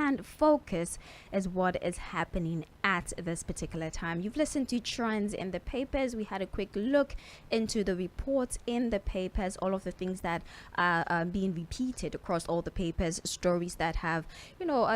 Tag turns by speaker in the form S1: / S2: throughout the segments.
S1: Mainland Focus is what is happening at this particular time. You've listened to trends in the papers. We had a quick look into the reports in the papers, all of the things that are being repeated across all the papers, stories that have,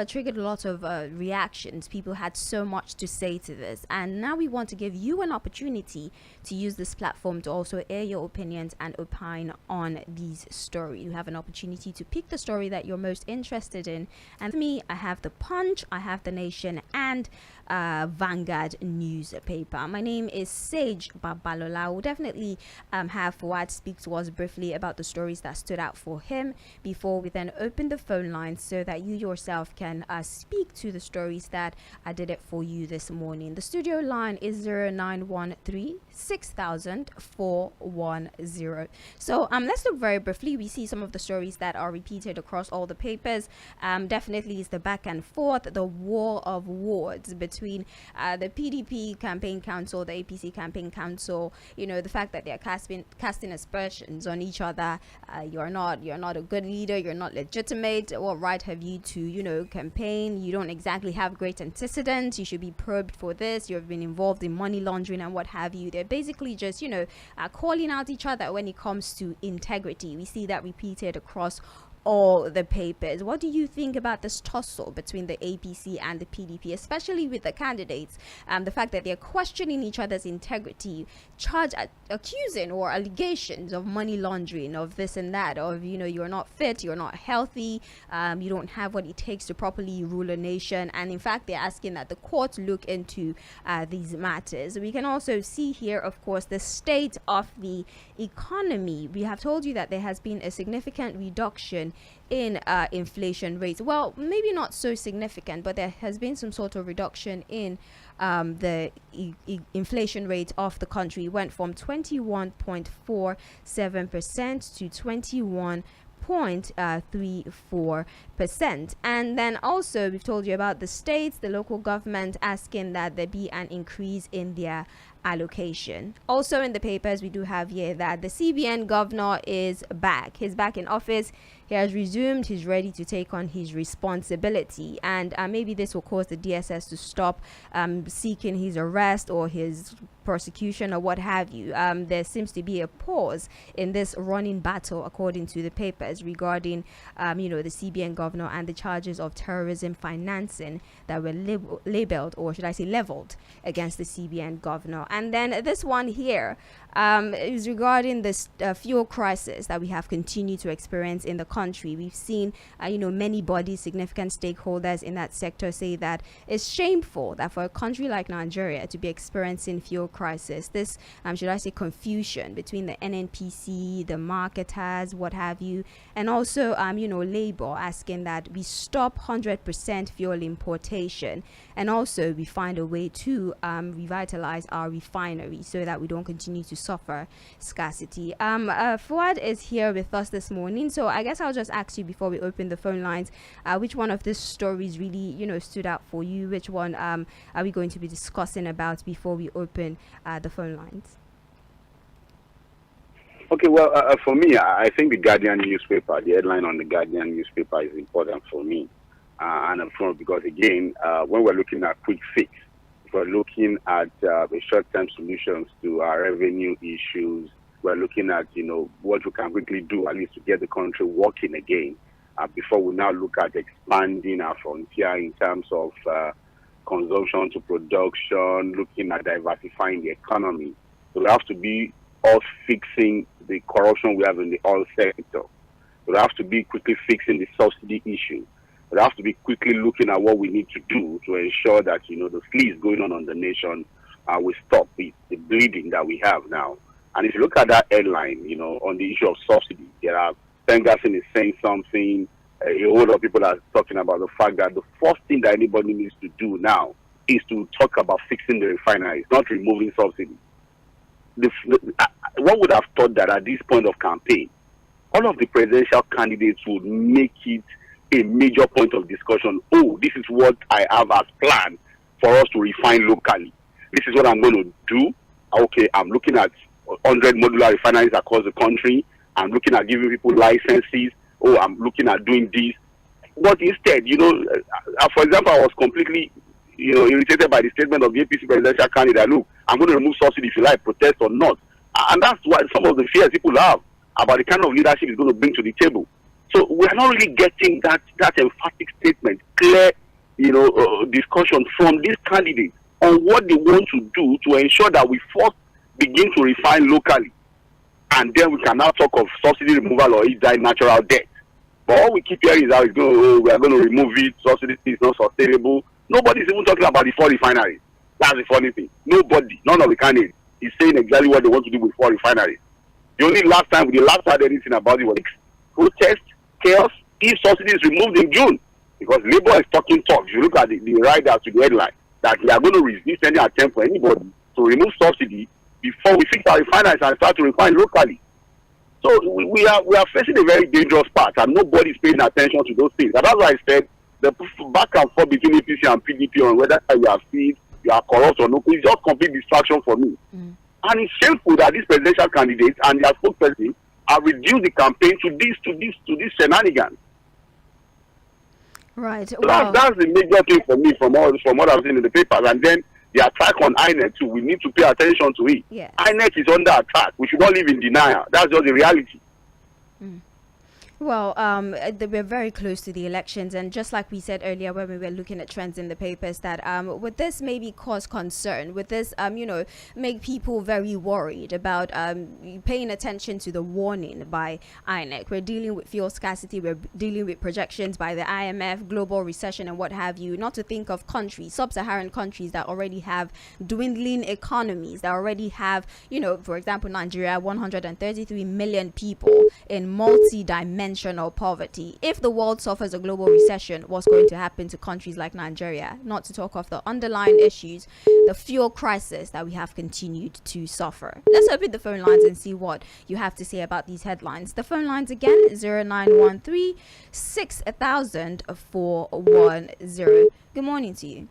S1: triggered a lot of reactions. People had so much to say to this. And now we want to give you an opportunity to use this platform to also air your opinions and opine on these stories. You have an opportunity to pick the story that you're most interested in. And for me, I have the Punch, I have the Nation, and Vanguard newspaper. My name is Sage Babalola. We'll definitely have Fuhad speak to us briefly about the stories that stood out for him before we then open the phone lines so that you yourself can speak to the stories that I did it for you this morning. The studio line is 0913 6000 410. So let's look very briefly. We see some of the stories that are repeated across all the papers. Definitely is the back and forth, the war of words between the PDP campaign council, the APC campaign council. The fact that they're casting aspersions on each other. You're not a good leader. You're not legitimate. What right have you to campaign? You don't exactly have great antecedents. You should be probed for this. You've been involved in money laundering and what have you. They're basically just calling out each other when it comes to integrity. We see that repeated across all the papers. What do you think about this tussle between the APC and the PDP, especially with the candidates? The fact that they're questioning each other's integrity, accusing or allegations of money laundering, of this and that, of you're not fit, you're not healthy, you don't have what it takes to properly rule a nation. And in fact, they're asking that the court look into these matters. We can also see here, of course, the state of the economy. We have told you that there has been a significant reduction in inflation rates. Well, maybe not so significant, but there has been some sort of reduction in the inflation rate of the country. It went from 21.47% to 21.34%. And then also we've told you about the states, the local government asking that there be an increase in their allocation. Also in the papers, we do have here that the CBN governor is back. He's back in office. He has resumed. He's ready to take on his responsibility. And maybe this will cause the DSS to stop seeking his arrest or his prosecution or what have you. There seems to be a pause in this running battle, according to the papers, regarding the CBN governor and the charges of terrorism financing that were labeled, or should I say leveled, against the CBN governor. And then this one here is regarding this fuel crisis that we have continued to experience in the country. We've seen many bodies, significant stakeholders in that sector say that it's shameful that for a country like Nigeria to be experiencing fuel crisis, this should I say confusion between the NNPC, the marketers, what have you, and also labor asking that we stop 100% fuel importation, and also we find a way to revitalize our refinery so that we don't continue to suffer scarcity. Fuhad is here with us this morning, so I guess I'll just ask you before we open the phone lines, which one of these stories really stood out for you? Which one are we going to be discussing about before we open the phone lines?
S2: Okay, well, for me, I think the Guardian newspaper, the headline on the Guardian newspaper is important for me. Because again, when we're looking at quick fix, we're looking at the short-term solutions to our revenue issues. We're looking at, what we can quickly do at least to get the country working again before we now look at expanding our frontier in terms of consumption to production, looking at diversifying the economy. So we have to be us fixing the corruption we have in the oil sector. We have to be quickly fixing the subsidy issue. We have to be quickly looking at what we need to do to ensure that, the fleas going on the nation will stop the bleeding that we have now. And if you look at that headline, on the issue of subsidy, there are Pengasson is saying something, a whole lot of people are talking about the fact that the first thing that anybody needs to do now is to talk about fixing the refineries, not removing subsidy. One would have thought that at this point of campaign, all of the presidential candidates would make it a major point of discussion. Oh, this is what I have as planned for us to refine locally. This is what I'm going to do. Okay, I'm looking at 100 modular refineries across the country. I'm looking at giving people licenses. Oh, I'm looking at doing this. But instead, for example, I was completely, irritated by the statement of the APC presidential candidate. Look, I'm going to remove subsidy if you like, protest or not. And that's why some of the fears people have about the kind of leadership he's going to bring to the table. So we're not really getting that emphatic statement, clear, discussion from these candidates on what they want to do to ensure that we first begin to refine locally, and then we can now talk of subsidy removal or it die natural death. But all we keep hearing is how we are going to remove it, subsidy is not sustainable. Nobody's even talking about the 4 refineries. That's the funny thing. Nobody, none of the candidates is saying exactly what they want to do with 4 refineries. The only last time we heard anything about it was protest, chaos, if subsidy is removed in June. Because Labour is talking tough. If you look at the riders to the headline, that they are going to resist any attempt for anybody to remove subsidy before we fix our refineries and start to refine locally. So we are facing a very dangerous path, and nobody is paying attention to those things. And that's why I said the back and forth between APC and PDP on whether you are feed, you are corrupt or no, it's just complete distraction for me. And it's shameful that these presidential candidates and their spokesperson have reduced the campaign to this shenanigans.
S1: Right.
S2: So that's the major thing for me from what I've seen in the papers. And then the attack on INEC too, we need to pay attention to it.
S1: Yes.
S2: INEC is under attack. We should not live in denial. That's just the reality.
S1: Well, we're very close to the elections, and just like we said earlier when we were looking at trends in the papers, that would this maybe cause concern? Would this, make people very worried about paying attention to the warning by INEC? We're dealing with fuel scarcity, we're dealing with projections by the IMF, global recession and what have you, not to think of countries, sub-Saharan countries that already have dwindling economies, that already have, for example, Nigeria, 133 million people in multi-dimensional poverty. If the world suffers a global recession, what's going to happen to countries like Nigeria? Not to talk of the underlying issues, the fuel crisis that we have continued to suffer. Let's open the phone lines and see what you have to say about these headlines. The phone lines again, 0913 6000 410. Good morning to you.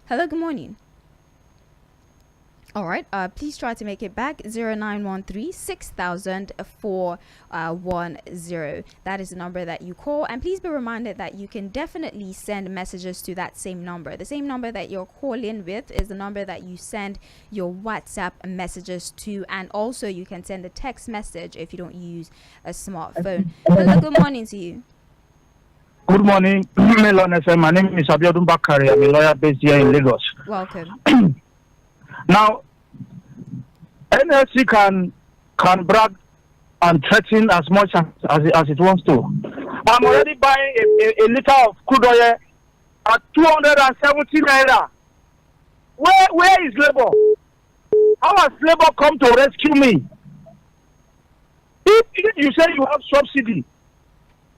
S1: Hello, good morning. All right, please try to make it back, 0913 6000 410. That is the number that you call, and please be reminded that you can definitely send messages to that same number. The same number that you're calling with is the number that you send your WhatsApp messages to, and also you can send a text message if you don't use a smartphone. Hello, good morning to you.
S3: Good morning, my name is Abiodun Bakari. I'm a lawyer based here in Lagos.
S1: Welcome.
S3: Now, NLC can brag and threaten as much as it wants to. I'm already buying a liter of crude oil at 270 naira. Where is Labour? How has Labour come to rescue me? If you say you have subsidy,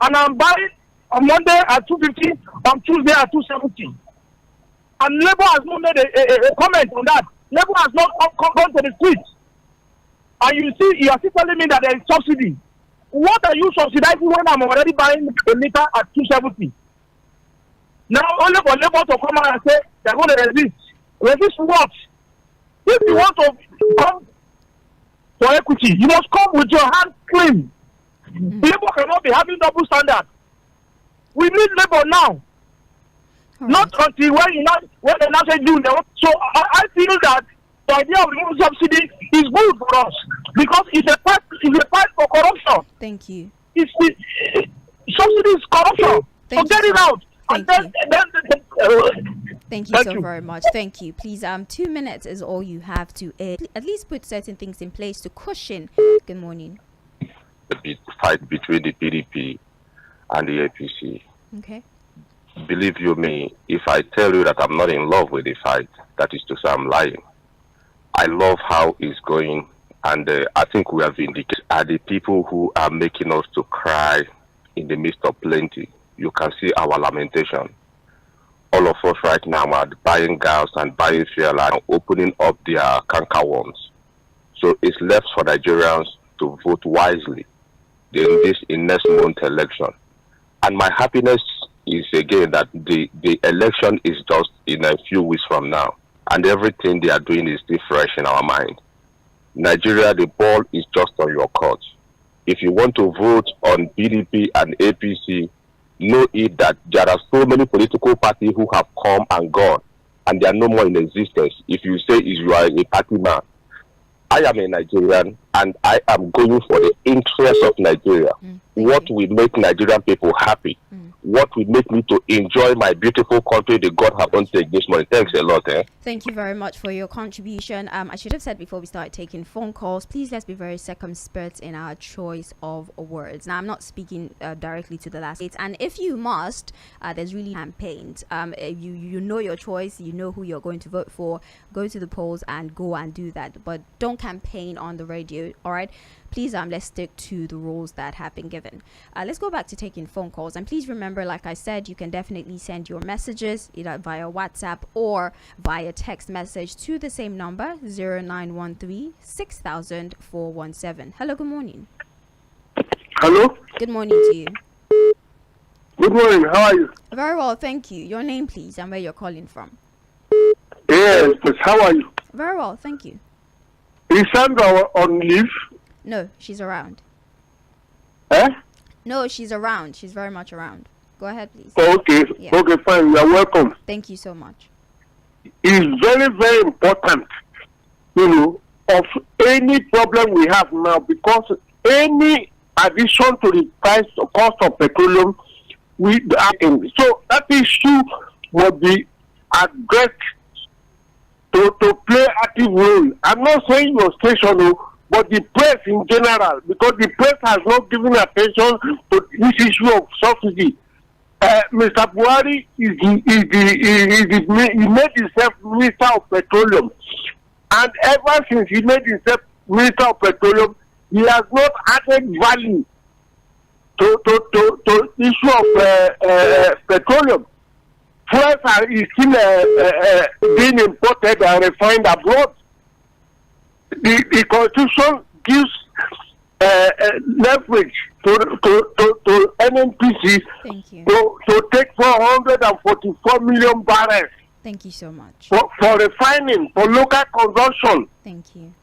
S3: and I'm buying on Monday at 250, on Tuesday at 270, and Labour has not made a comment on that. Labour has not gone to the streets. And you are still telling me that there is subsidy. What are you subsidizing when I'm already buying a liter at 270? Now only for Labour to come out and say they're going to resist. Resist what? If you want to come for equity, you must come with your hands clean. Labour cannot be having double standard. We need Labour now. Not until when they now say June. So I feel that the idea of removing subsidy is good for us because it's a fight for corruption.
S1: Thank you.
S3: Subsidy is corruption. So get it out.
S1: Thank you so very much. Thank you. Please, 2 minutes is all you have to at least put certain things in place to cushion. Good morning.
S4: The fight between the PDP and the APC.
S1: Okay.
S4: Believe you me, if I tell you that I'm not in love with the fight, that is to say I'm lying. I love how it's going, and I think we have vindicated the people who are making us to cry in the midst of plenty. You can see our lamentation. All of us right now are buying gas and buying fuel and opening up their canker worms. So it's left for Nigerians to vote wisely in this next month election. And my happiness is again that the election is just in a few weeks from now, and everything they are doing is still fresh in our mind. Nigeria, the ball is just on your court. if you want to vote on PDP and APC, know it that there are so many political parties who have come and gone, and they are no more in existence. If you say you are a party man, I am a Nigerian, and I am going for the interest of Nigeria. What will make Nigerian people happy? What will make me to enjoy my beautiful country that God has done take this morning? Thanks a lot.
S1: Thank you very much for your contribution. I should have said before we start taking phone calls, please let's be very circumspect in our choice of words. Now, I'm not speaking directly to the last states, and if you must, there's really campaigns. You know your choice, you know who you're going to vote for. Go to the polls and go and do that, but don't campaign on the radio. All right, please let's stick to the rules that have been given. Let's go back to taking phone calls, and please remember, like I said, you can definitely send your messages either via WhatsApp or via text message to the same number 0913 6000 417. Hello, good morning.
S5: Hello.
S1: Good morning to you.
S5: Good morning. How are you?
S1: Very well, thank you. Your name, please, and where you're calling from.
S5: Yes, but how are you?
S1: Very well, thank you.
S5: Is Sandra on leave?
S1: No, she's around.
S5: Eh?
S1: No, she's around. She's very much around. Go ahead, please.
S5: Okay.
S1: Yeah.
S5: Okay, fine. You are welcome.
S1: Thank you so much.
S5: It's very, very important, of any problem we have now, because any addition to the cost of petroleum, so that issue will be addressed to play active role. I'm not saying your station, but the press in general, because the press has not given attention to this issue of subsidy. Mr. Buhari he made himself Minister of Petroleum, and ever since he made himself Minister of Petroleum, he has not added value to issue of petroleum. Fuel is still being imported and refined abroad. The Constitution gives leverage to NNPC to take 444 million barrels.
S1: Thank you so much.
S5: For refining, for local consumption.
S1: Thank you.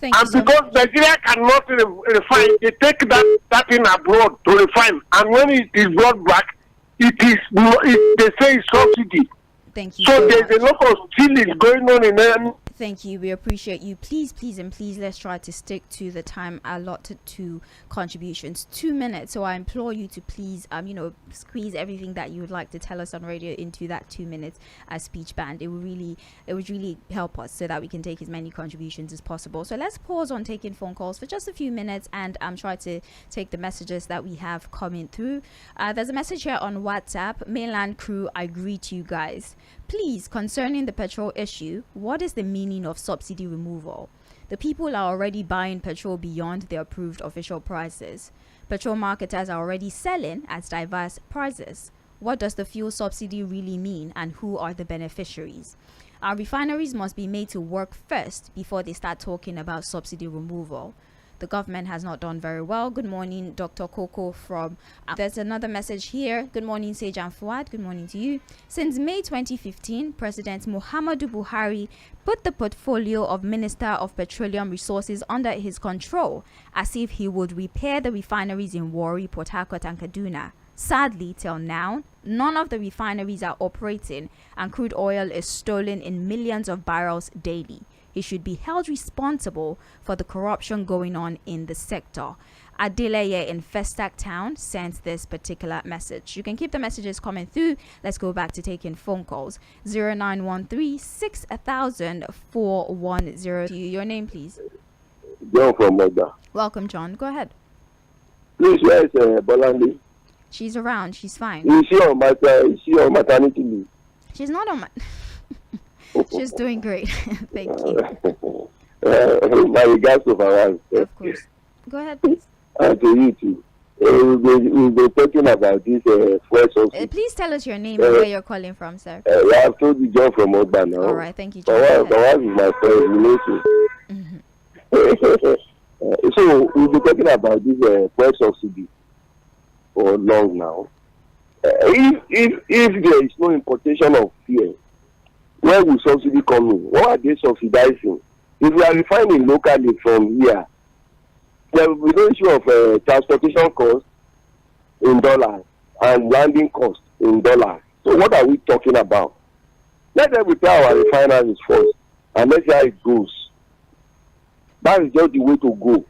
S5: And because Nigeria cannot refine, they take that in abroad to refine. And when it is brought back, they say it's subsidy.
S1: Thank you.
S5: So there's a lot of stealing going on in there.
S1: Thank you. We appreciate you. Please, let's try to stick to the time allotted to contributions. 2 minutes. So I implore you to please, squeeze everything that you would like to tell us on radio into that 2 minutes speech band. It would really help us so that we can take as many contributions as possible. So let's pause on taking phone calls for just a few minutes and try to take the messages that we have coming through. There's a message here on WhatsApp. Mainland crew, I greet you guys. Please, concerning the petrol issue, what is the meaning of subsidy removal? The people are already buying petrol beyond the approved official prices. Petrol marketers are already selling at diverse prices. What does the fuel subsidy really mean, and who are the beneficiaries? Our refineries must be made to work first before they start talking about subsidy removal. The government has not done very well. Good morning, Dr. Coco from... There's another message here. Good morning, Sage and Fuhad. Good morning to you. Since May 2015, President Muhammadu Buhari put the portfolio of Minister of Petroleum Resources under his control, as if he would repair the refineries in Warri, Port Harcourt and Kaduna. Sadly, till now, none of the refineries are operating, and crude oil is stolen in millions of barrels daily. He should be held responsible for the corruption going on in the sector. Adeleye in Festac Town sent this particular message. You can keep the messages coming through. Let's go back to taking phone calls. 0913 6000 410. Your name, please.
S6: John from Moda.
S1: Welcome, John. Go ahead.
S6: Please, where is Bolandi?
S1: She's around. She's fine.
S6: Is she on maternity leave?
S1: She's not on She's doing great. Thank you.
S6: My regards to Fuhad.
S1: Of course. Go ahead, please.
S6: And to you too. We've been talking about this fuel subsidy.
S1: Please tell us your name and where you're calling from, sir.
S6: I've told you John from Oba now.
S1: All right, thank you, John.
S6: Fuhad is my friend. So we've been talking about this fuel subsidy for long now. If there is no importation of fuel, where will subsidy come in? What are they subsidizing? If we are refining locally from here, there will be no issue of transportation costs in dollars and landing costs in dollars. So what are we talking about? Let them repair our refineries first, and let's see how it goes. That is just the way to go.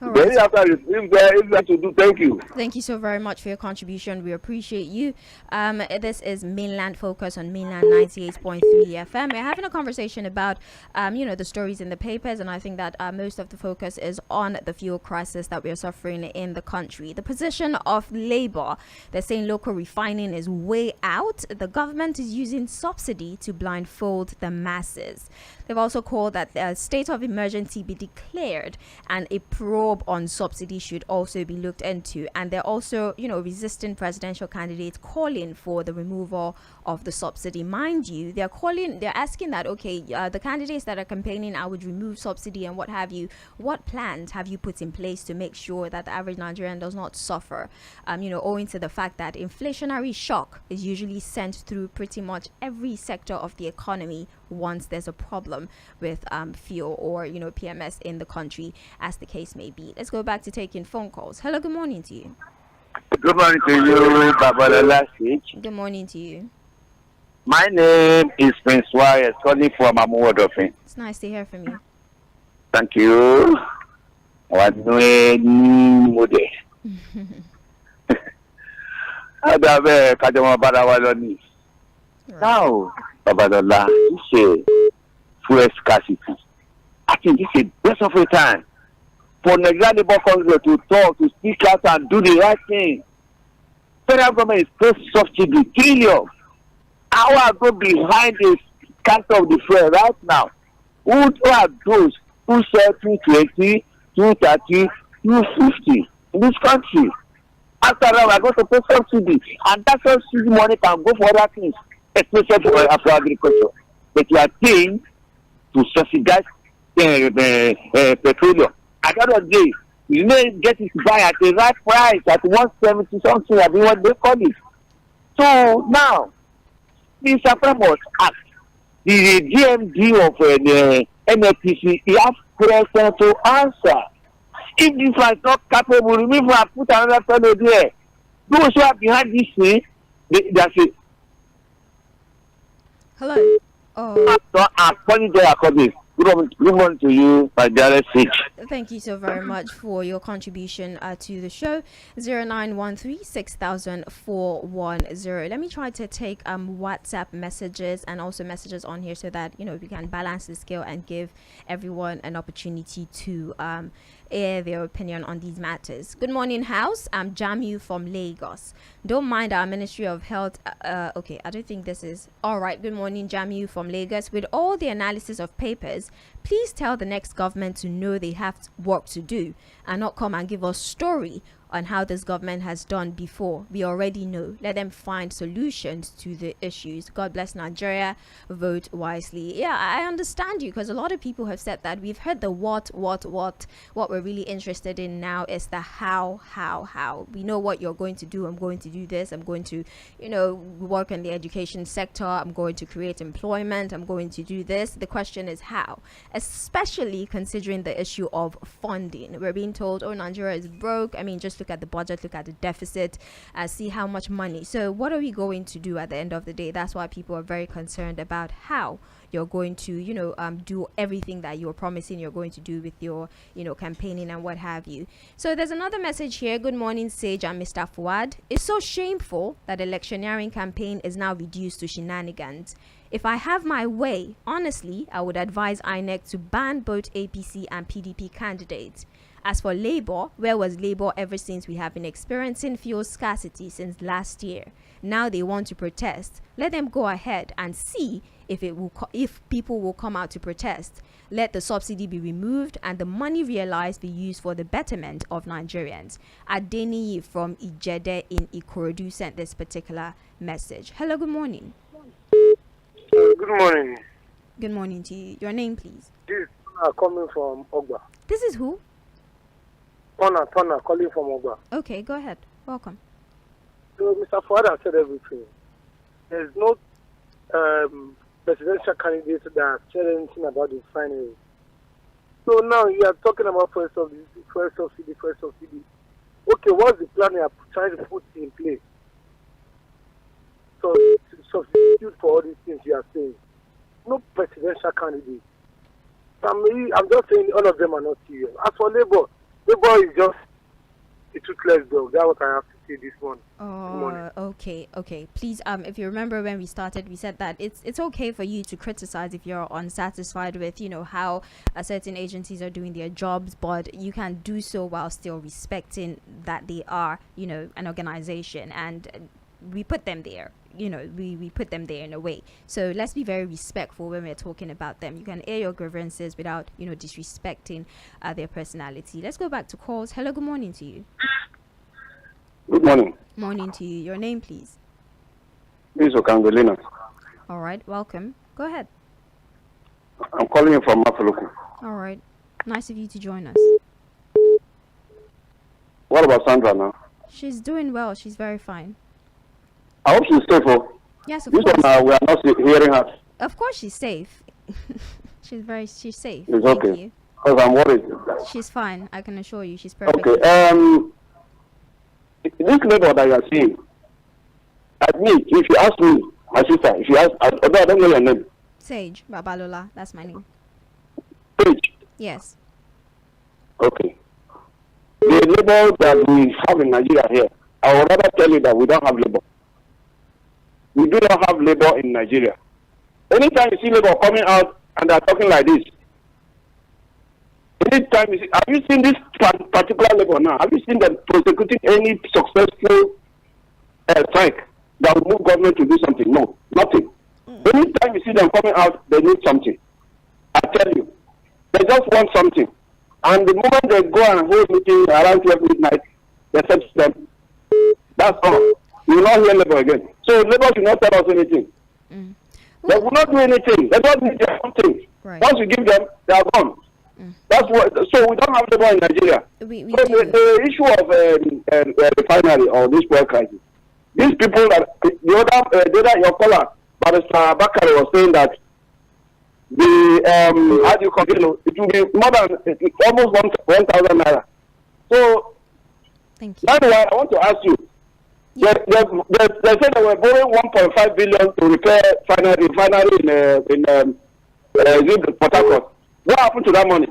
S1: All
S6: Then
S1: right.
S6: after, if there is that to do, thank you.
S1: Thank you so very much for your contribution. We appreciate you. This is Mainland Focus on Mainland 98.3 FM. We're having a conversation about, the stories in the papers, and I think that most of the focus is on the fuel crisis that we're suffering in the country. The position of Labour, they're saying local refining is way out. The government is using subsidy to blindfold the masses. They've also called that a state of emergency be declared, and a probe on subsidy should also be looked into. And they're also, resisting presidential candidates calling for the removal of the subsidy. Mind you, they're asking that, the candidates that are campaigning, I would remove subsidy and what have you. What plans have you put in place to make sure that the average Nigerian does not suffer? Owing to the fact that inflationary shock is usually sent through pretty much every sector of the economy once there's a problem with fuel or PMS in the country, as the case may be. Let's go back to taking phone calls. Hello, good morning to you.
S3: Good morning to you, Babalola Sage.
S1: Good morning to you.
S3: My name is Prince Wires, calling from Omobola.
S1: It's nice to hear from you.
S3: Thank you. Now, Babalola, this is fuel scarcity. I think this is the best of the time for Nigerian Labour Congress to talk, to speak out and do the right thing. Federal government is paying subsidy trillion. I will go behind the cost of the fuel right now. Who are those who sell 220, 230, 250 in this country? After all, we are going to pay subsidy, and that subsidy money can go for other things, especially for agriculture. But you are paying to subsidize petroleum. At the end of the day, you may get it buy at the right price at 170 something, I mean what they call it. So now, Mr. Pramos asked the GMD of the NFPC, he has question to answer. If this one is not capable, remove and put another fellow there. Those who are behind this thing, that's it.
S1: Hello. Oh.
S3: I'm calling there according. Good morning to you, my dearest Sage.
S1: Thank you so very much for your contribution to the show. 0913-6000-410. Let me try to take WhatsApp messages and also messages on here so that we can balance the scale and give everyone an opportunity to air their opinion on these matters. Good morning, House. I'm Jamu from Lagos. Don't mind our Ministry of Health. Okay, I don't think this is all right. Good morning, Jamu from Lagos. With all the analysis of papers, please tell the next government to know they have work to do and not come and give us story on how this government has done before. We already know. Let them find solutions to the issues. God bless Nigeria. Vote wisely. Yeah, I understand you, because a lot of people have said that. We've heard the what. What we're really interested in now is the how. We know what you're going to do. I'm going to do this. I'm going to, work in the education sector. I'm going to create employment. I'm going to do this. The question is how, especially considering the issue of funding. We're being told, oh, Nigeria is broke. I mean, just look at the budget, look at the deficit, see how much money. So what are we going to do at the end of the day? That's why people are very concerned about how you're going to, do everything that you're promising you're going to do with your, campaigning and what have you. So there's another message here. Good morning, Sage and Mr. Fuhad. It's so shameful that electioneering campaign is now reduced to shenanigans. If I have my way, honestly, I would advise INEC to ban both APC and PDP candidates. As for Labour, where was Labour ever since we have been experiencing fuel scarcity since last year? Now they want to protest. Let them go ahead and see if people will come out to protest. Let the subsidy be removed and the money realized be used for the betterment of Nigerians. Adeniyi from Ijede in Ikorodu sent this particular message. Hello, good morning.
S5: Good morning.
S1: Good morning to you. Your name, please.
S5: This is coming from Ogba.
S1: This is who?
S5: Tona calling from Ogba.
S1: Okay, go ahead. Welcome.
S5: So Mr. Fuhad has said everything. There's no presidential candidate that said anything about the refinery.
S7: So now you are talking about first subsidy. Okay, what's the plan you are trying to put in place? So to substitute for all these things you are saying. No presidential candidate. I'm just saying all of them are not serious. As for Labour is just a toothless dog. That's what I have to say this morning.
S1: Okay. Please, if you remember when we started, we said that it's okay for you to criticize if you're unsatisfied with, how certain agencies are doing their jobs, but you can do so while still respecting that they are, an organization, and we put them there. We put them there in a way. So let's be very respectful when we're talking about them. You can air your grievances without, disrespecting their personality. Let's go back to calls. Hello, good morning to you.
S6: Good morning.
S1: Morning to you. Your name, please.
S6: This is Okangolina.
S1: All right, welcome. Go ahead.
S6: I'm calling you from Mafuluku.
S1: All right. Nice of you to join us.
S6: What about Sandra now?
S1: She's doing well. She's very fine.
S6: I hope she's safe.
S1: Yes, of
S6: this
S1: course.
S6: one, we are not hearing her.
S1: Of course she's safe. She's safe.
S6: It's
S1: Thank
S6: okay.
S1: you.
S6: Because I'm worried.
S1: She's fine. I can assure you she's perfect.
S6: Okay. This labor that you are seeing, at me, if you ask me, my sister, if you ask, I don't know your name.
S1: Sage, Babalola, that's my name.
S6: Sage?
S1: Yes.
S6: Okay. The labor that we have in Nigeria here, I would rather tell you that we don't have labor. We do not have labor in Nigeria. Anytime you see labor coming out and they're talking like this, anytime you see, have you seen this particular labor now? Have you seen them prosecuting any successful strike that will move government to do something? No, nothing. Anytime you see them coming out, they need something. I tell you, they just want something. And the moment they go and hold meeting around 12 midnight, they set them. That's all. You will not hear labor again. So labor should not tell us anything. They will not do anything. They don't need their own things.
S1: Right.
S6: Once you give them, they are gone. That's what. So we don't have labor in Nigeria. So the issue of refinery or this oil crisis, these people that the other your caller, Barrister Bakari, was saying that the how do you call it? It will be more than almost 1,000 naira. So
S1: thank you.
S6: That's why I want to ask you. Yeah. They said they were borrowing 1.5 billion to repair refinery in Port Harcourt. What happened to that money?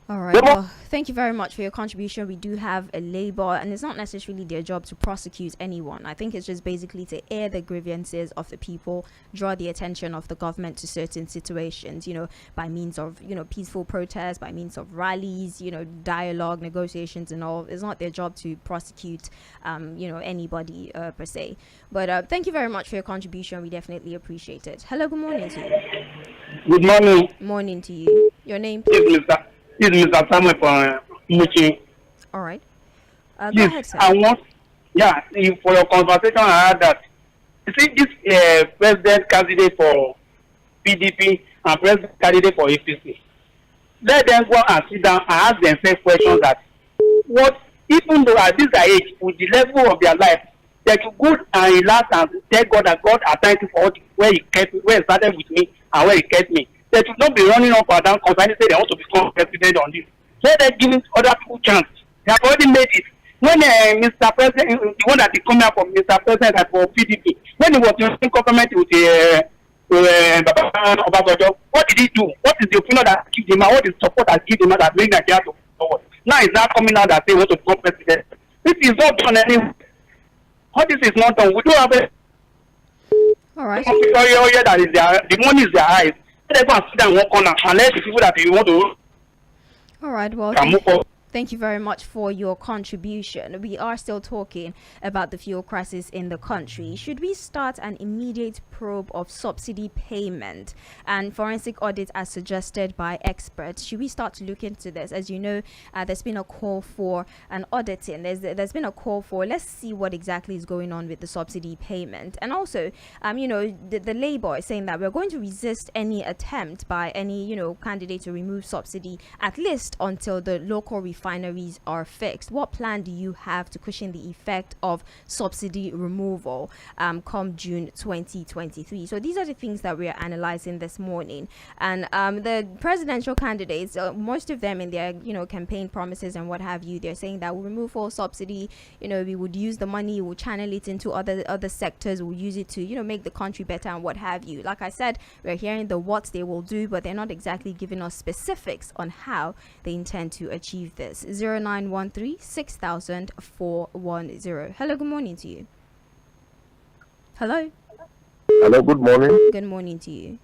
S1: All right. Well, thank you very much for your contribution. We do have a labor, and it's not necessarily their job to prosecute anyone. I think it's just basically to air the grievances of the people, draw the attention of the government to certain situations, by means of, peaceful protests, by means of rallies, dialogue, negotiations and all. It's not their job to prosecute, anybody per se. But thank you very much for your contribution. We definitely appreciate it. Hello, good morning to you.
S3: Good morning.
S1: Morning to you. Your name, please?
S3: This is Mr. Samuel from Muchi.
S1: All right. Go
S3: Yes,
S1: ahead, sir.
S3: I want, for your conversation, I heard that. You see, this president candidate for PDP and president candidate for APC, let them go and sit down and ask themselves questions that, even though at this age, with the level of their life, they should go and relax and tell God that God assigned you for where He started with me and where He kept me. They should not be running up and down constantly say they want to become president on this. Let them give other people chance. They have already made it. When Mr. President, the one that is coming out from Mr. President that for PDP, when he was in government with Omobola, what did he do? What is the opinion that gives him and what is the support that gives him that bring Nigeria to forward? Now he's not coming out that say he wants to become president. This is not done anyway. All this is not done. We do have a
S1: all right.
S3: That is the money is their eyes. Let them sit down one corner and let the people that you want to.
S1: All right. Well, thank you very much for your contribution. We are still talking about the fuel crisis in the country. Should we start an immediate probe of subsidy payment and forensic audit as suggested by experts? Should we start to look into this? As you know, there's been a call for an auditing. There's been a call for, let's see what exactly is going on with the subsidy payment. And also, the Labour is saying that we're going to resist any attempt by any, candidate to remove subsidy, at least until the local reform refineries are fixed? What plan do you have to cushion the effect of subsidy removal come June 2023? So these are the things that we are analyzing this morning. And the presidential candidates, most of them in their campaign promises and what have you, they're saying that we'll remove all subsidy. We would use the money, we'll channel it into other sectors, we'll use it to make the country better and what have you. Like I said, we're hearing the what they will do, but they're not exactly giving us specifics on how they intend to achieve this. 0913 6000 410. Hello, good morning to you. Hello.
S6: Hello, good morning.
S1: Good morning to you.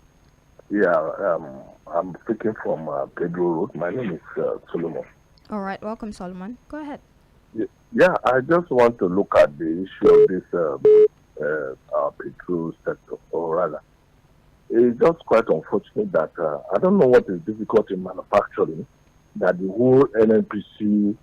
S6: Yeah, I'm speaking from Pedro Road. My name is Solomon.
S1: All right, welcome, Solomon. Go ahead.
S6: Yeah, I just want to look at the issue of this petrol sector, or rather, it's just quite unfortunate that I don't know what is difficult in manufacturing, that the whole NNPC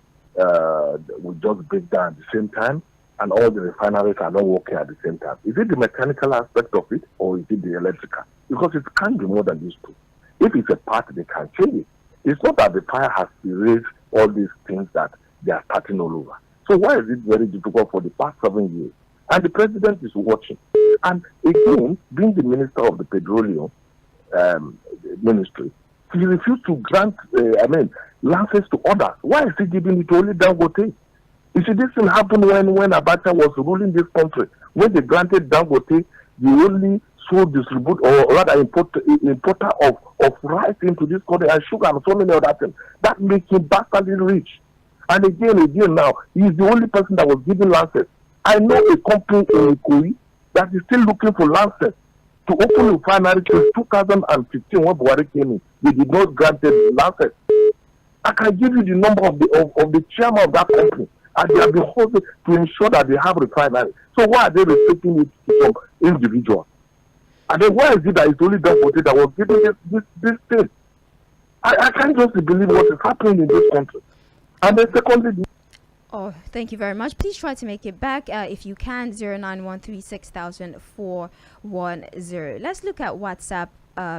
S6: will just break down at the same time, and all the refineries are not working at the same time. Is it the mechanical aspect of it, or is it the electrical? Because it can't be more than these two. If it's a part, they can change it. It's not that the fire has erased all these things that they are starting all over. So why is it very difficult for the past 7 years? And the president is watching. And again, being the minister of the petroleum ministry, he refused to grant, license to others. Why is he giving it to only Dangote? You see, this thing happened when Abacha was ruling this country. When they granted Dangote, the only sole distributor, or rather importer of rice into this country, and sugar and so many other things. That makes him vastly rich. And again now, he is the only person that was given license. I know a company in Ikoyi that is still looking for license to open a refinery since 2015 when Buhari came in. They did not grant the license. I can give you the number of the chairman of that company, and they have been holding to ensure that they have refinery. So why are they restricting it to some individuals? And then why is it that it's only Dangote that was giving this thing? I can't just believe what is happening in this country. And then secondly,
S1: oh, thank you very much. Please try to make it back if you can. 0913 6000 410. Let's look at WhatsApp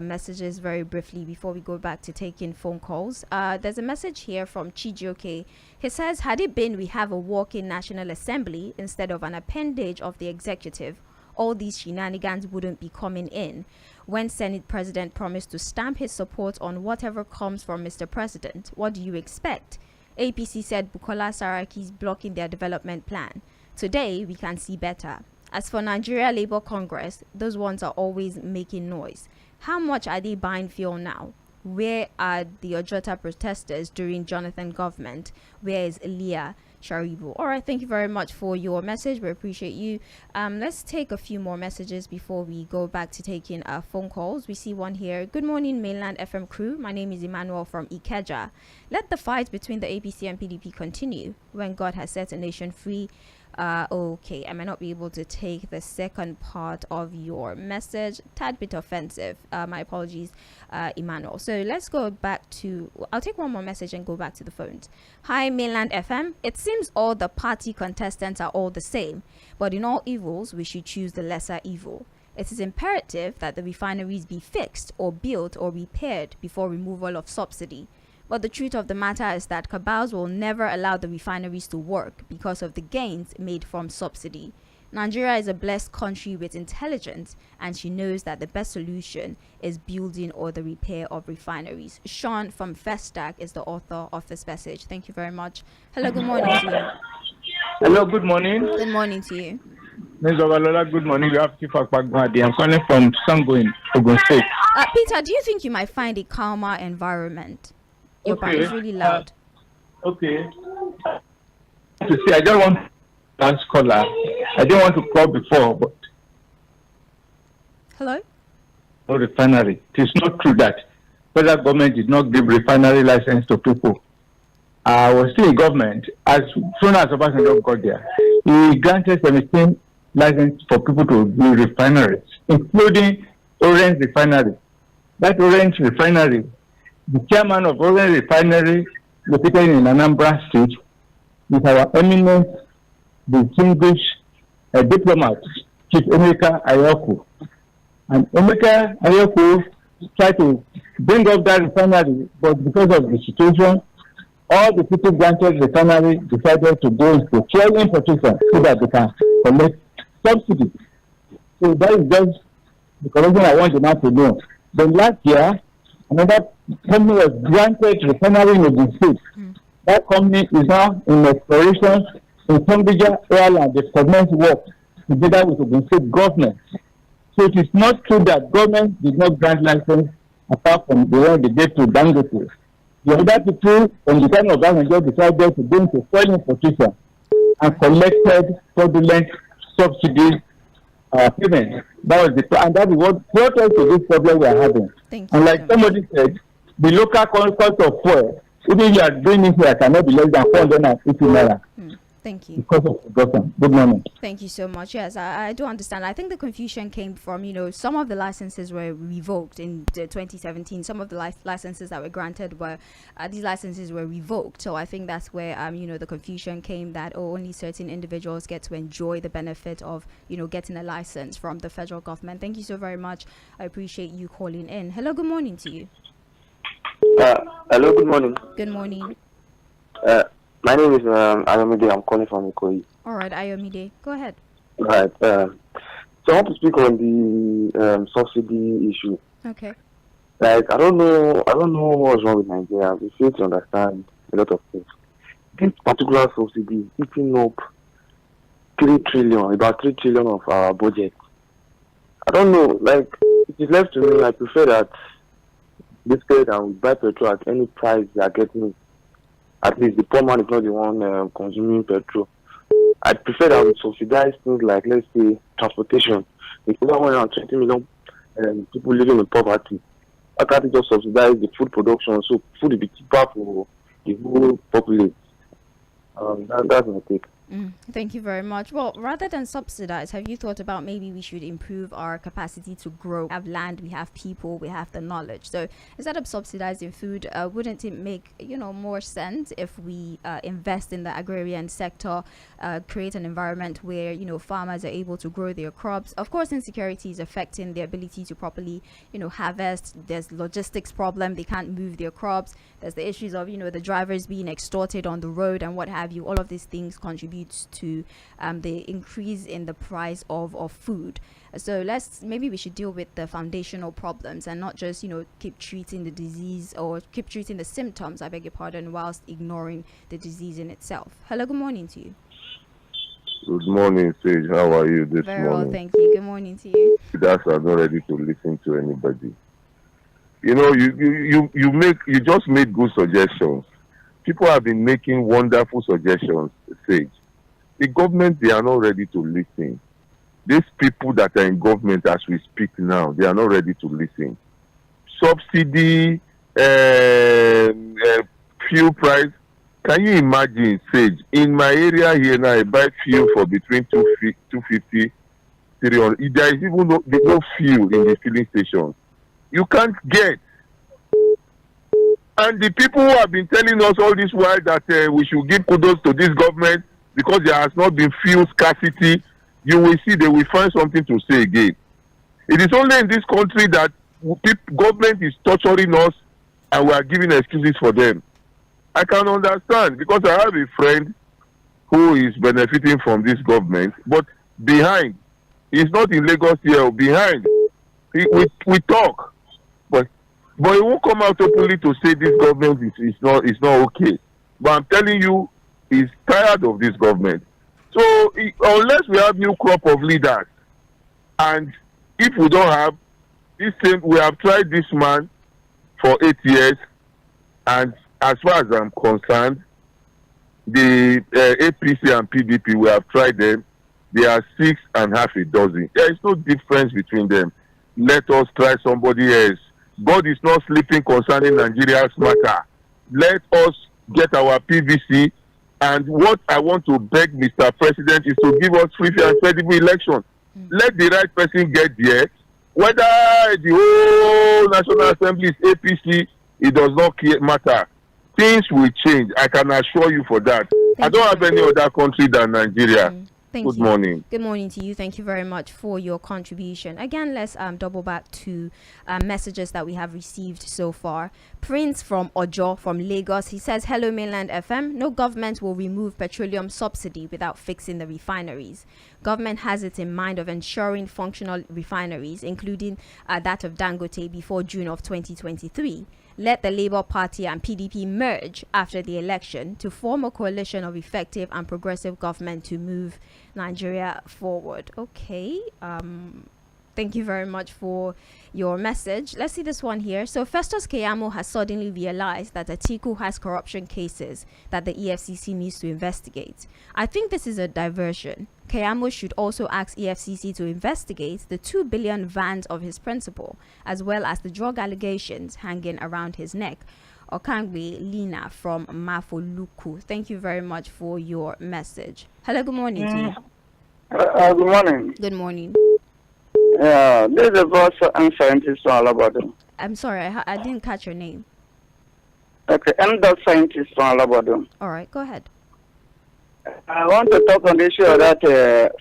S1: messages very briefly before we go back to taking phone calls. There's a message here from Chijioke. He says, had it been we have a walking National Assembly instead of an appendage of the executive, all these shenanigans wouldn't be coming in. When Senate President promised to stamp his support on whatever comes from Mr. President, what do you expect? APC said Bukola Saraki is blocking their development plan. Today, we can see better. As for Nigeria Labour Congress, those ones are always making noise. How much are they buying fuel now? Where are the Ojota protesters during Jonathan government? Where is Elia Sharibu? All right, thank you very much for your message. We appreciate you. Let's take a few more messages before we go back to taking phone calls. We see one here. Good morning, Mainland FM crew. My name is Emmanuel from Ikeja. Let the fight between the APC and PDP continue. When God has set a nation free. Okay, I might not be able to take the second part of your message. Tad bit offensive. My apologies, Emmanuel. So let's go back to, I'll take one more message and go back to the phones. Hi, Mainland FM. It seems all the party contestants are all the same, but in all evils, we should choose the lesser evil. It is imperative that the refineries be fixed or built or repaired before removal of subsidy. But the truth of the matter is that cabals will never allow the refineries to work because of the gains made from subsidy. Nigeria is a blessed country with intelligence, and she knows that the best solution is building or the repair of refineries. Sean from Festac is the author of this message. Thank you very much. Hello, good morning to you.
S3: Hello, good morning.
S1: Good morning to you.
S3: Ms. Babalola, good morning. You have Chief Akpagwadi. I'm calling from Sango in Ogun State.
S1: Peter, do you think you might find a calmer environment? Your band is really loud.
S3: Okay. To see, I don't want to ask caller. I didn't want to call before, but
S1: hello?
S3: No refinery. It is not true that federal government did not give refinery license to people. I was still in government. As soon as Obasanjo got there, he granted 17 license for people to do refineries, including Orange Refinery. That Orange Refinery, the chairman of Orange Refinery, located in Anambra State, is our eminent, distinguished diplomat, Chief Emeka Ayoku. And Emeka Ayoku tried to bring up that refinery, but because of the situation, all the people granted refinery decided to go into fuel importation so that they can collect subsidy. So that is just the correction I want the man to know. Then last year, another company was granted refinery in Ogun State. That company is now in exploration in Tungbija Airline. They commence work together with Ogun State government. So it is not true that government did not grant license apart from the one they gave to Dangote. The other people from the time of Obasanjo decided to go into fuel importation and collected fraudulent subsidies payment. That was and that is what brought us to this problem we are having.
S1: Thank
S3: and
S1: you
S3: like somebody said, the local cost of fuel, even if you are doing it here, cannot be less than 450 naira.
S1: Thank you.
S3: Because of forgotten. Good morning.
S1: Thank you so much. Yes, I do understand. I think the confusion came from, some of the licenses were revoked in 2017. Some of the licenses that were granted were, these licenses were revoked. So I think that's where, the confusion came that, only certain individuals get to enjoy the benefit of, getting a license from the federal government. Thank you so very much. I appreciate you calling in. Hello, good morning to you.
S8: Hello, good morning.
S1: Good morning.
S8: My name is Ayomide. I'm calling from Ikoyi.
S1: All right, Ayomide, go ahead.
S8: Right. So I want to speak on the subsidy issue.
S1: Okay.
S8: Like, I don't know what's wrong with Nigeria. We fail to understand a lot of things. This particular subsidy is eating up about 3 trillion of our budget. I don't know. Like, it is left to me. I prefer that this period and we buy petrol at any price they are getting it. At least the poor man is not the one consuming petrol. I prefer that we subsidize things like, let's say, transportation. With over 120 million people living in poverty, why can't we just subsidize the food production so food will be cheaper for the whole populace? That's my take.
S1: Thank you very much. Well, rather than subsidize, have you thought about maybe we should improve our capacity to grow? We have land, we have people, we have the knowledge. So instead of subsidizing food, wouldn't it make more sense if we invest in the agrarian sector, create an environment where farmers are able to grow their crops? Of course, insecurity is affecting their ability to properly harvest. There's logistics problem; they can't move their crops. There's the issues of the drivers being extorted on the road and what have you. All of these things contribute to the increase in the price of food. So maybe we should deal with the foundational problems and not just keep treating the disease or keep treating the symptoms, I beg your pardon, whilst ignoring the disease in itself. Hello, good morning to you.
S9: Good morning, Sage. How are you this
S1: Very
S9: morning?
S1: Well, thank you. Good morning to you.
S9: That's I'm not ready to listen to anybody. You just made good suggestions. People have been making wonderful suggestions, Sage. The government, they are not ready to listen. These people that are in government as we speak now, they are not ready to listen. Subsidy, fuel price. Can you imagine, Sage? In my area here now, I buy fuel for between 250, 300. There is even no fuel in the filling station. You can't get. And the people who have been telling us all this while that we should give kudos to this government because there has not been fuel scarcity, you will see they will find something to say again. It is only in this country that government is torturing us and we are giving excuses for them. I can understand because I have a friend who is benefiting from this government, but behind, he's not in Lagos here, behind, we talk, but he won't come out openly to say this government is not okay. But I'm telling you, he's tired of this government. So unless we have new crop of leaders, and if we don't have this same, we have tried this man for 8 years, and as far as I'm concerned, the APC and PDP, we have tried them. They are 6 and half a dozen. There is no difference between them. Let us try somebody else. God is not sleeping concerning Nigeria's matter. Let us get our PVC. And what I want to beg Mr. President is to give us free and credible election. Let the right person get there. Whether the whole National Assembly is APC, it does not matter. Things will change. I can assure you for that. I don't have any other country than Nigeria. Good morning.
S1: Good morning to you. Thank you very much for your contribution. Again, let's double back to messages that we have received so far. Prince from Ojo from Lagos, he says, hello Mainland FM. No government will remove petroleum subsidy without fixing the refineries. Government has it in mind of ensuring functional refineries, including that of Dangote, before June of 2023. Let the Labour Party and PDP merge after the election to form a coalition of effective and progressive government to move Nigeria forward. Okay. Thank you very much for your message. Let's see this one here. So Festus Keyamo has suddenly realized that Atiku has corruption cases that the EFCC needs to investigate. I think this is a diversion. Keyamo should also ask EFCC to investigate the 2 billion vans of his principal, as well as the drug allegations hanging around his neck. Okangwe Lina from Mafoluku. Thank you very much for your message. Hello, good morning to you.
S3: Good morning.
S1: Good morning.
S3: This is a boss and scientist from Alabado.
S1: I'm sorry, I didn't catch your name.
S3: Okay, I'm the scientist from Alabado.
S1: All right, go ahead.
S3: I want to talk on the issue of that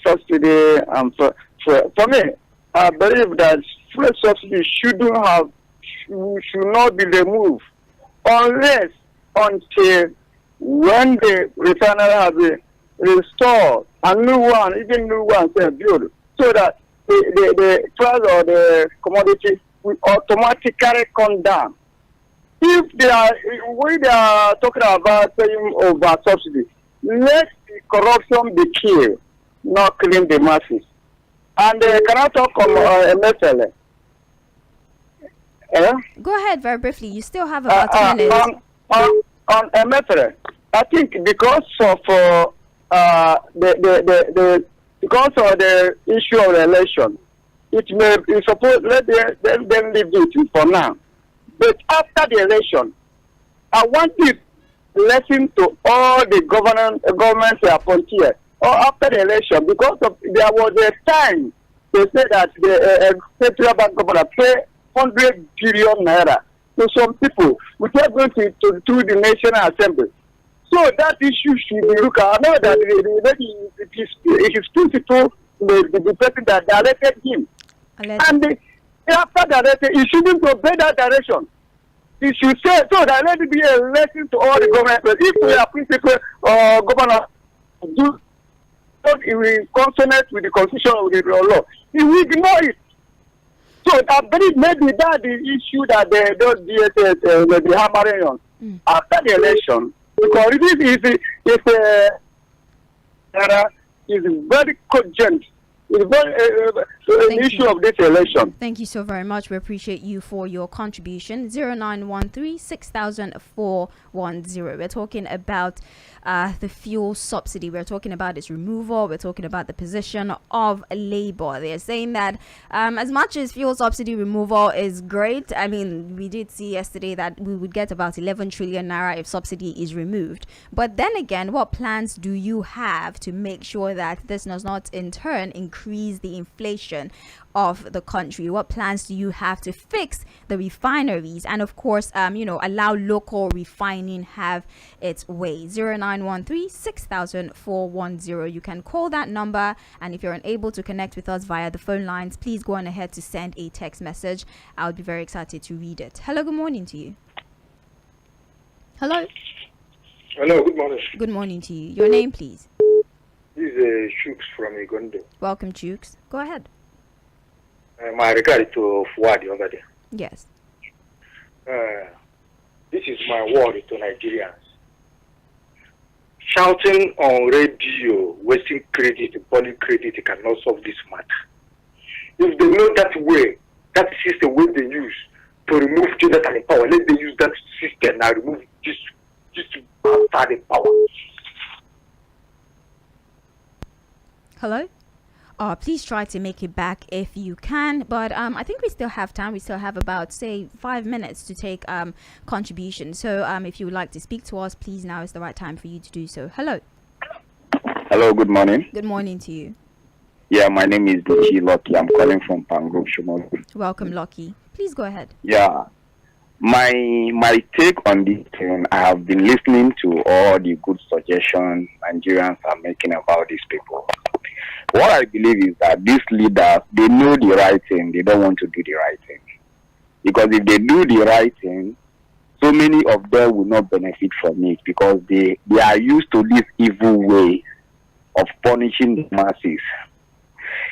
S3: subsidy. For me, I believe that fuel subsidy should not be removed until when the refinery has been restored, a new one, even new ones are built, so that the price of the commodity will automatically come down. If they are talking about paying over subsidy, let the corruption be killed, not killing the masses. And can I talk on MSL?
S1: Go ahead very briefly. You still have about 2 minutes.
S3: On MSL, I think because of because of the issue of the election, it may be supposed let them leave it for now. But after the election, I want to listen to all the government appointees or after the election, because there was a time they said that the central bank governor pay 100 billion naira to some people without going to the National Assembly. So that issue should be looked at. I know that it is principle the person that elected him. And after the election, he shouldn't obey that direction. He should say, so that let it be a lesson to all the government. But if we are principal governor do not in consonance with the constitution of the law, he will ignore it. So I believe maybe that the issue that those DSS will be hammering on after the election, because it is very cogent. It's an issue of this election.
S1: Thank you so very much. We appreciate you for your contribution. 0913 600410. We're talking about the fuel subsidy. We're talking about its removal. We're talking about the position of Labour. They're saying that as much as fuel subsidy removal is great, I mean, we did see yesterday that we would get about 11 trillion naira if subsidy is removed. But then again, what plans do you have to make sure that this does not in turn increase the inflation of the country? What plans do you have to fix the refineries and of course allow local refining have its way? 0913 600410. You can call that number, and if you're unable to connect with us via the phone lines, please go on ahead to send a text message. I would be very excited to read it. Hello, good morning to you. Hello,
S10: good morning.
S1: Good morning to you. Your name, please.
S10: This is Chooks from Igondo.
S1: Welcome, Chooks. Go ahead.
S10: My regard to Fuhad the other day.
S1: Yes.
S10: This is my word to Nigerians. Shouting on radio, wasting credit, burning credit cannot solve this matter. If they know that way, that is the way they use to remove Jonathan in power, let them use that system and remove this bastard in power.
S1: Hello? Please try to make it back if you can, but I think we still have time. We still have about, say, 5 minutes to take contributions. So if you would like to speak to us, please, now is the right time for you to do so. Hello.
S2: Hello, good morning.
S1: Good morning to you.
S2: Yeah, my name is Lucky. I'm calling from Pango, Shumolu.
S1: Welcome, Lucky. Please go ahead.
S2: Yeah. My take on this thing, I have been listening to all the good suggestions Nigerians are making about these people. What I believe is that these leaders, they know the right thing. They don't want to do the right thing. Because if they do the right thing, so many of them will not benefit from it because they are used to this evil way of punishing the masses.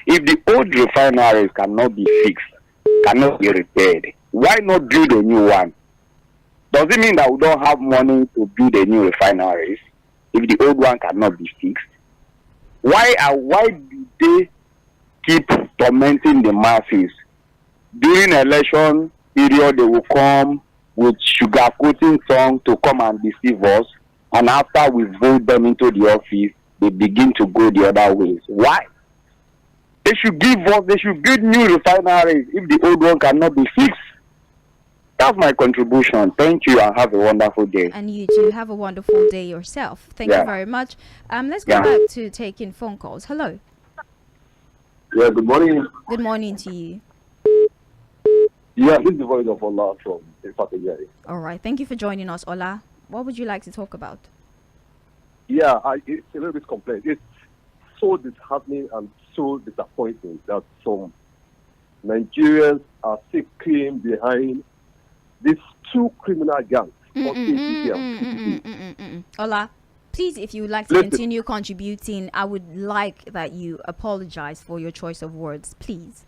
S2: If the old refineries cannot be fixed, cannot be repaired, why not build a new one? Does it mean that we don't have money to build a new refineries if the old one cannot be fixed? Why do they keep tormenting the masses? During election period, they will come with sugar-coating song to come and deceive us, and after we vote them into the office, they begin to go the other ways. Why? They should build new refineries if the old one cannot be fixed. That's my contribution. Thank you and have a wonderful day.
S1: And you too, have a wonderful day yourself. Thank you very much. Let's go back to taking phone calls. Hello.
S6: Yeah, good morning.
S1: Good morning to you.
S6: Yeah, this is the voice of Allah from Ifatagari.
S1: All right. Thank you for joining us, Ola. What would you like to talk about?
S6: Yeah, it's a little bit complex. It's so disheartening and so disappointing that some Nigerians are seeking behind these two criminal gangs.
S1: Ola, please, if you would like to continue contributing, I would like that you apologize for your choice of words, please.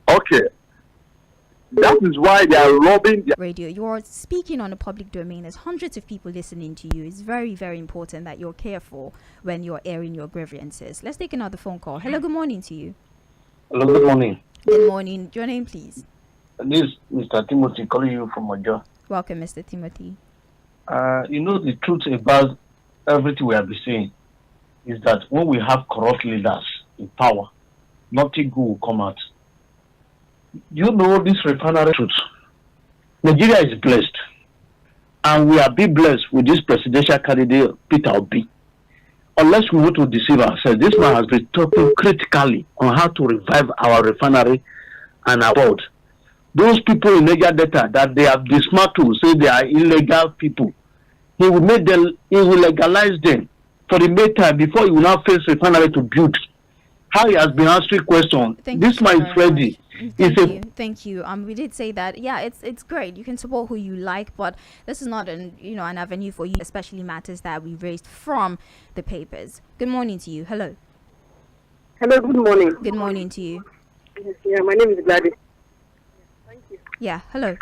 S6: Okay. That is why they are robbing the
S1: radio. You're speaking on a public domain. There's hundreds of people listening to you. It's very, very important that you're careful when you're airing your grievances. Let's take another phone call. Hello, good morning to you.
S11: Hello, good morning.
S1: Good morning. Your name, please.
S11: This is Mr. Timothy calling you from Ojo.
S1: Welcome, Mr. Timothy.
S11: You know, the truth about everything we have been saying is that when we have corrupt leaders in power, nothing good will come out. You know this refinery truth. Nigeria is blessed, and we are being blessed with this presidential candidate, Peter Obi. Unless we want to deceive ourselves, this man has been talking critically on how to revive our refinery and our board. Those people in Niger Delta that they have dismantled, say they are illegal people, he will legalize them for the meantime before he will now face refinery to build. How he has been answering questions. This man is ready.
S1: Thank you. We did say that. Yeah, it's great. You can support who you like, but this is not an avenue for you, especially matters that we raised from the papers. Good morning to you. Hello.
S12: Hello. Good morning.
S1: Good morning to you.
S12: Yeah, my name is Gladys. Thank you.
S1: Yeah. Hello.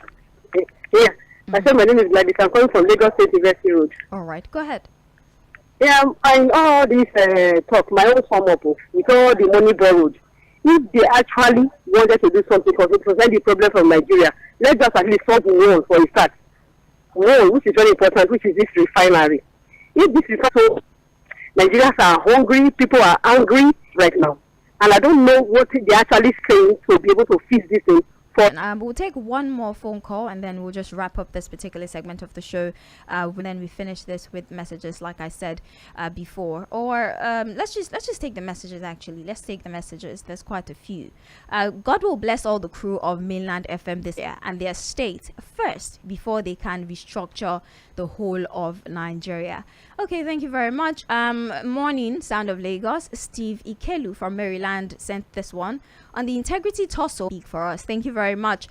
S12: Yeah. I said my name is Gladys. I'm calling from Lagos State University Road.
S1: All right. Go ahead.
S12: Yeah, in all this talk, my own sum up with all the money borrowed. If they actually wanted to do something to prevent the problem from Nigeria, let's just at least solve one for a start. One, which is very important, which is this refinery. If this refinery, Nigerians are hungry, people are angry right now. And I don't know what they're actually saying to be able to fix this thing.
S1: We'll take one more phone call and then we'll just wrap up this particular segment of the show. Then we finish this with messages, like I said before. Or let's just take the messages. Actually, let's take the messages. There's quite a few. God will bless all the crew of Mainland FM this year and their state first before they can restructure the whole of Nigeria. Okay, thank you very much. Morning, Sound of Lagos. Steve Ikelu from Maryland sent this one on the integrity tussle. Speak for us. Thank you very much,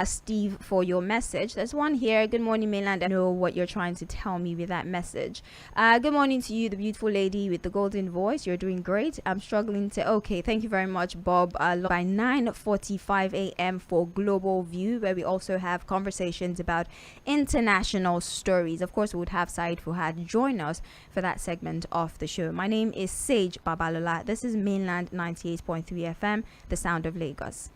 S1: Steve, for your message. There's one here. Good morning, Mainland. I know what you're trying to tell me with that message. Good morning to you, the beautiful lady with the golden voice. You're doing great. I'm struggling to. Okay, thank you very much, Bob. By 9:45 a.m. for Global View, where we also have conversations about international stories. Of course, we would have Saheed Fuhad join us for that segment of the show. My name is Sage Babalola. This is Mainland 98.3 FM, the Sound of Lagos.